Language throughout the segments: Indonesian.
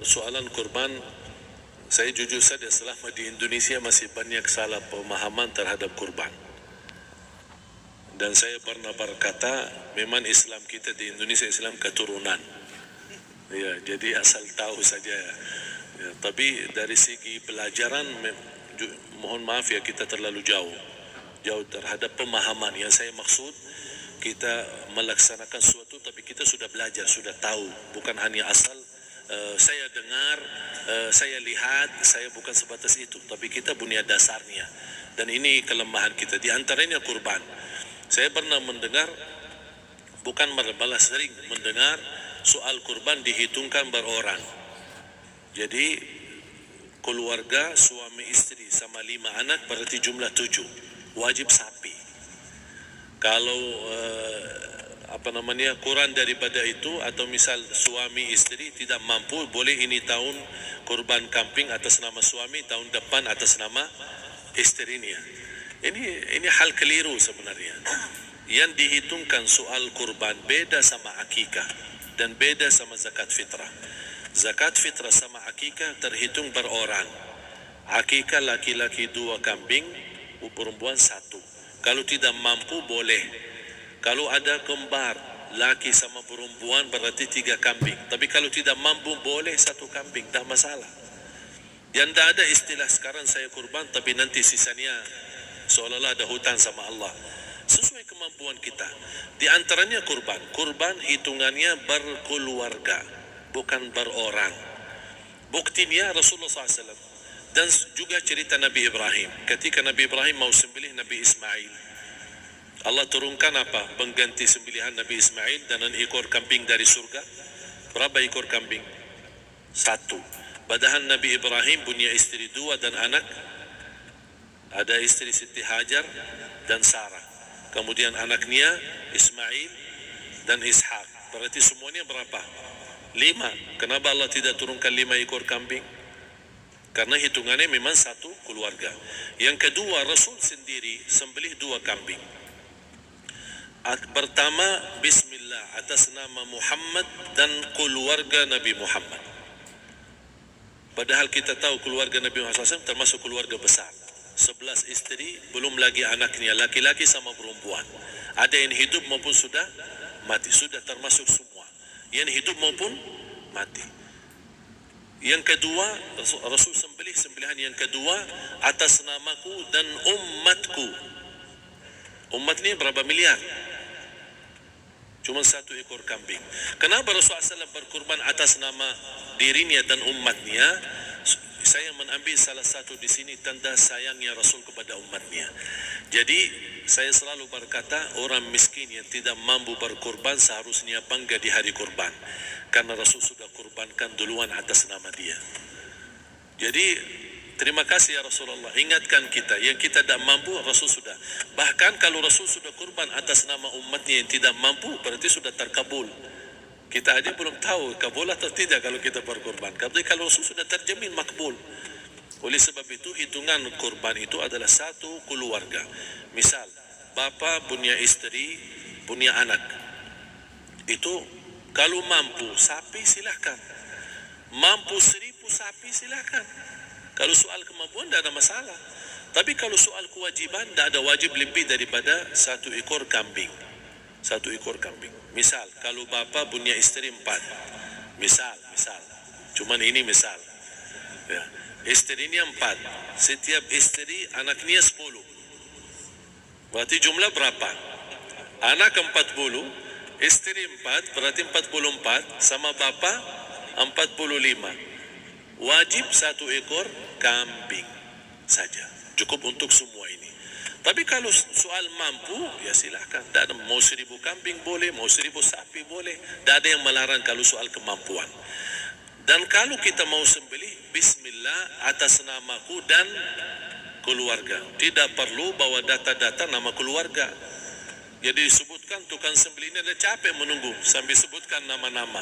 soalan kurban, saya jujur saja selama di Indonesia masih banyak salah pemahaman terhadap kurban. Dan saya pernah berkata, memang Islam kita di Indonesia Islam keturunan. Ya, jadi asal tahu saja. Ya, tapi dari segi pelajaran, mohon maaf ya, kita terlalu jauh terhadap pemahaman. Yang saya maksud, kita melaksanakan sesuatu tapi kita sudah belajar, sudah tahu, bukan hanya asal saya dengar, saya lihat, saya bukan sebatas itu, tapi kita punya dasarnya. Dan ini kelemahan kita, di antaranya kurban. Saya pernah mendengar, bukan malah sering mendengar soal kurban dihitungkan berorang. Jadi keluarga suami istri sama 5 anak berarti jumlah 7, wajib sapi. Kalau kurang daripada itu, atau misal suami istri tidak mampu, boleh ini tahun kurban kambing atas nama suami, tahun depan atas nama istrinya. Ini hal keliru sebenarnya. Yang dihitungkan soal kurban beda sama akikah dan beda sama zakat fitrah. Zakat fitrah sama akikah terhitung berorang. Akikah laki-laki 2 kambing, perempuan 1. Kalau tidak mampu boleh. Kalau ada kembar, laki sama perempuan berarti 3 kambing. Tapi kalau tidak mampu boleh 1 kambing, tak masalah. Yang tidak ada istilah sekarang saya kurban tapi nanti sisanya seolah-olah ada hutang sama Allah. Sesuai kemampuan kita. Di antaranya kurban. Kurban hitungannya berkeluarga, bukan berorang. Buktinya Rasulullah SAW. Dan juga cerita Nabi Ibrahim. Ketika Nabi Ibrahim mau sembelih Nabi Ismail, Allah turunkan apa? Pengganti sembelihan Nabi Ismail dan 1 ekor kambing dari surga. Berapa ekor kambing? 1. Padahal Nabi Ibrahim punya istri 2 dan anak. Ada istri Siti Hajar dan Sarah. Kemudian anaknya Ismail dan Ishak. Berarti semuanya berapa? 5. Kenapa Allah tidak turunkan 5 ekor kambing? Karena hitungannya memang 1 keluarga. Yang kedua, Rasul sendiri sembelih 2 kambing. Pertama, Bismillah atas nama Muhammad dan keluarga Nabi Muhammad. Padahal kita tahu keluarga Nabi Muhammad SAW termasuk keluarga besar. 11 istri, belum lagi anaknya, laki-laki sama perempuan. Ada yang hidup maupun sudah mati, sudah termasuk semua. Yang hidup maupun mati. Yang kedua, Rasul sembelihan yang kedua atas namaku dan umatku. Umat ini berapa miliar? Cuma 1 ekor kambing. Kenapa Rasulullah SAW berkurban atas nama dirinya dan umatnya? Saya mengambil salah satu di sini tanda sayangnya Rasul kepada umatnya. Jadi saya selalu berkata, orang miskin yang tidak mampu berkurban seharusnya bangga di hari kurban, karena Rasul sudah kurbankan duluan atas nama dia. Jadi terima kasih ya Rasulullah, ingatkan kita. Yang kita tidak mampu, Rasul sudah. Bahkan kalau Rasul sudah kurban atas nama umatnya yang tidak mampu, berarti sudah terkabul. Kita aja belum tahu kabul atau tidak kalau kita berkurban. Tapi kalau Rasul sudah terjamin makbul. Oleh sebab itu, hitungan kurban itu adalah 1 keluarga. Misal, bapa punya istri, punya anak. Itu kalau mampu sapi silahkan. Mampu 1000 sapi silahkan. Kalau soal kemampuan tidak ada masalah. Tapi kalau soal kewajiban, tidak ada wajib lebih daripada 1 ekor kambing. 1 ekor kambing. Misal, kalau bapa punya istri 4. Misal. Cuman ini misal. Ya. Istrinya 4. Setiap istri anaknya 10. Berarti jumlah berapa? Anak 40, istri 4, berarti 44, sama bapa 45. Wajib 1 ekor kambing saja. Cukup untuk semua ini. Tapi kalau soal mampu, ya silahkan. Mau 1000 kambing boleh, mau 1000 sapi boleh. Tidak ada yang melarang kalau soal kemampuan. Dan kalau kita mau sembelih, Bismillah atas namaku dan keluarga. Tidak perlu bawa data-data nama keluarga. Jadi disebutkan tukang sembelihnya ada capek menunggu sambil sebutkan nama-nama.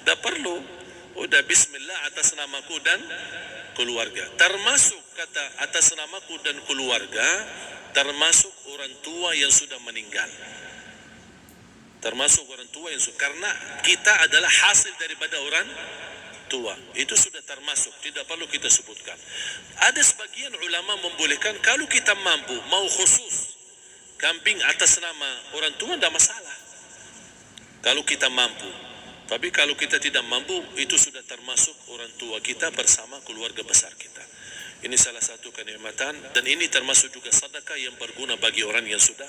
Tidak perlu. Udah Bismillah atas namaku dan keluarga. Termasuk kata atas namaku dan keluarga, termasuk orang tua yang sudah meninggal. Termasuk orang tua yang sudah, karena kita adalah hasil daripada orang tua. Itu sudah termasuk, tidak perlu kita sebutkan. Ada sebagian ulama membolehkan kalau kita mampu, mau khusus kambing atas nama orang tua, tidak masalah. Kalau kita mampu. Tapi kalau kita tidak mampu, itu sudah termasuk orang tua kita bersama keluarga besar kita. Ini salah satu kenikmatan, dan ini termasuk juga sedekah yang berguna bagi orang yang sudah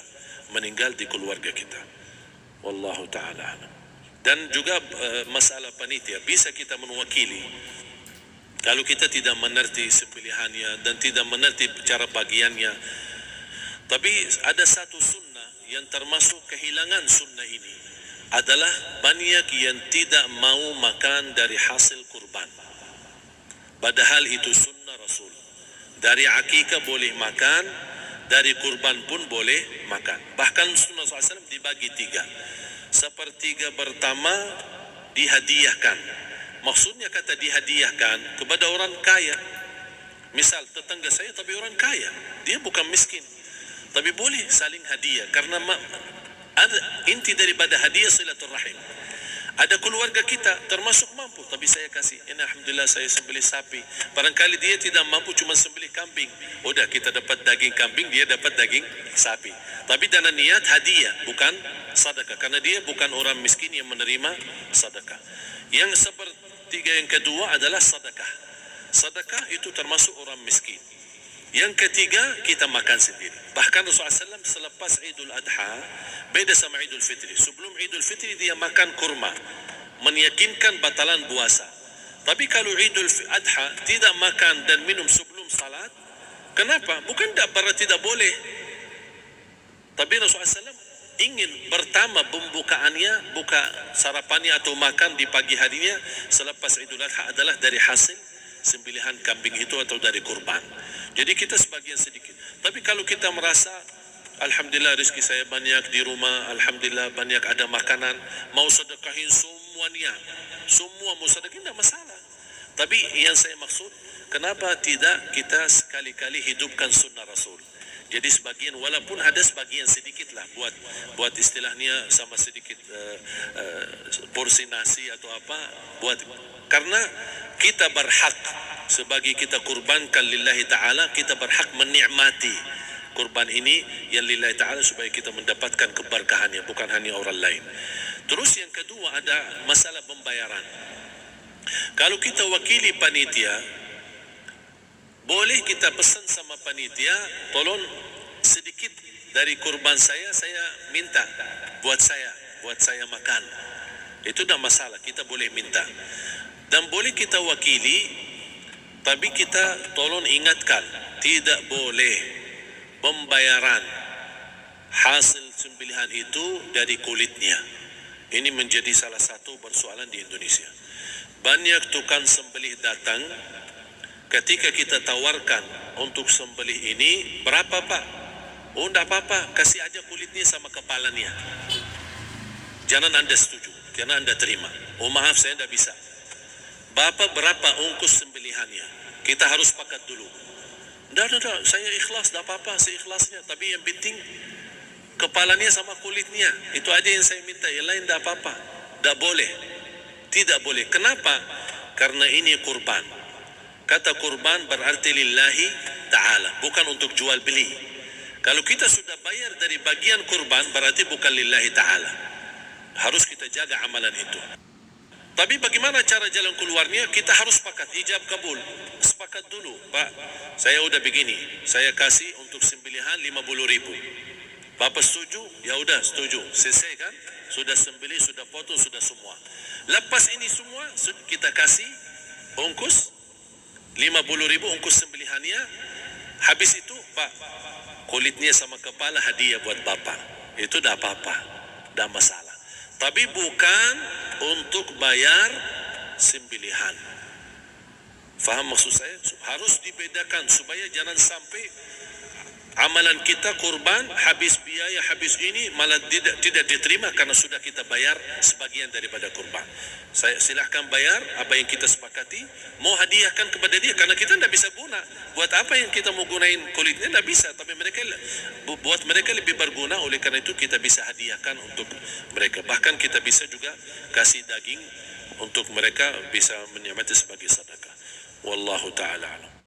meninggal di keluarga kita. Wallahu ta'ala a'lam. Dan juga masalah panitia, bisa kita mewakili. Kalau kita tidak mengerti sembelihannya dan tidak mengerti cara bagiannya. Tapi ada satu sunnah yang termasuk kehilangan sunnah ini, adalah banyak yang tidak mau makan dari hasil kurban. Padahal itu sunnah Rasul. Dari akikah boleh makan, dari kurban pun boleh makan. Bahkan sunnah SAW dibagi 3. Sepertiga pertama dihadiahkan. Maksudnya kata dihadiahkan kepada orang kaya. Misal tetangga saya tapi orang kaya, dia bukan miskin, tapi boleh saling hadiah. Karena ada inti daripada hadiah silaturahim. Ada keluarga kita termasuk mampu, tapi saya kasih, ini alhamdulillah saya sembelih sapi. Barangkali dia tidak mampu, cuma sembelih kambing. Udah, kita dapat daging kambing, dia dapat daging sapi. Tapi dengan niat hadiah, bukan sedekah. Karena dia bukan orang miskin yang menerima sedekah. Yang sepertiga yang kedua adalah sedekah. Sedekah itu termasuk orang miskin. Yang ketiga, kita makan sendiri. Bahkan Rasulullah SAW selepas Idul Adha, beda sama Idul Fitri. Sebelum Idul Fitri dia makan kurma, meyakinkan batalan puasa. Tapi kalau Idul Adha tidak makan dan minum sebelum salat, kenapa? Bukan berarti tidak boleh. Tapi Rasulullah SAW ingin pertama pembukaannya, buka sarapannya atau makan di pagi harinya selepas Idul Adha adalah dari hasil sembelihan kambing itu atau dari kurban. Jadi kita sebagian sedikit. Tapi kalau kita merasa alhamdulillah rezeki saya banyak di rumah, alhamdulillah banyak ada makanan, mau sedekahin semuanya, semua mau sedekahin, tidak masalah. Tapi yang saya maksud, kenapa tidak kita sekali-kali hidupkan sunnah Rasul? Jadi sebagian, walaupun ada sebagian sedikit lah, buat istilahnya sama sedikit porsi nasi atau apa, karena kita berhak sebagai kita kurbankan lillahi ta'ala, kita berhak menikmati kurban ini yang lillahi ta'ala supaya kita mendapatkan keberkahannya, bukan hanya orang lain. Terus yang kedua ada masalah pembayaran. Kalau kita wakili panitia, boleh kita pesan sama panitia, tolong sedikit dari kurban saya minta buat saya makan. Itu tidak masalah, kita boleh minta. Dan boleh kita wakili, tapi kita tolong ingatkan, tidak boleh pembayaran hasil sembelihan itu dari kulitnya. Ini menjadi salah satu persoalan di Indonesia. Banyak tukang sembelih datang, ketika kita tawarkan untuk sembelih ini, berapa Pak? Oh, tidak apa-apa, kasih aja kulitnya sama kepalanya. Jangan Anda setuju, jangan Anda terima. Oh maaf, saya tidak bisa. Bapak berapa ongkos sembelihannya? Kita harus sepakat dulu. Tidak, saya ikhlas, tidak apa-apa, saya ikhlasnya. Tapi yang penting kepalanya sama kulitnya. Itu aja yang saya minta, yang lain tidak apa-apa. Tidak boleh. Tidak boleh. Kenapa? Karena ini kurban. Kata kurban berarti lillahi ta'ala, bukan untuk jual beli. Kalau kita sudah bayar dari bagian kurban, berarti bukan lillahi ta'ala. Harus kita jaga amalan itu. Tapi bagaimana cara jalan keluarnya? Kita harus sepakat, ijab kabul. Sepakat dulu, Pak, saya udah begini, saya kasih untuk sembelihan 50.000. Bapak setuju? Ya udah setuju. Selesai kan? Sudah sembelih, sudah potong, sudah semua. Lepas ini semua, kita kasih ongkos 50.000 ongkos sembelihannya. Habis itu, Pak, kulitnya sama kepala hadiah buat Bapak. Itu dah apa-apa, dah masalah. Tapi bukan untuk bayar sembelihan. Faham maksud saya? Harus dibedakan supaya jangan sampai amalan kita kurban habis biaya, habis ini malah tidak diterima karena sudah kita bayar sebagian daripada kurban. Saya silahkan bayar apa yang kita sepakati, mau hadiahkan kepada dia karena kita tidak bisa guna. Buat apa yang kita mau gunain kulitnya, tidak bisa. Tapi mereka buat mereka lebih berguna, oleh karena itu kita bisa hadiahkan untuk mereka. Bahkan kita bisa juga kasih daging untuk mereka bisa menikmati sebagai sedekah. Wallahu taala alam.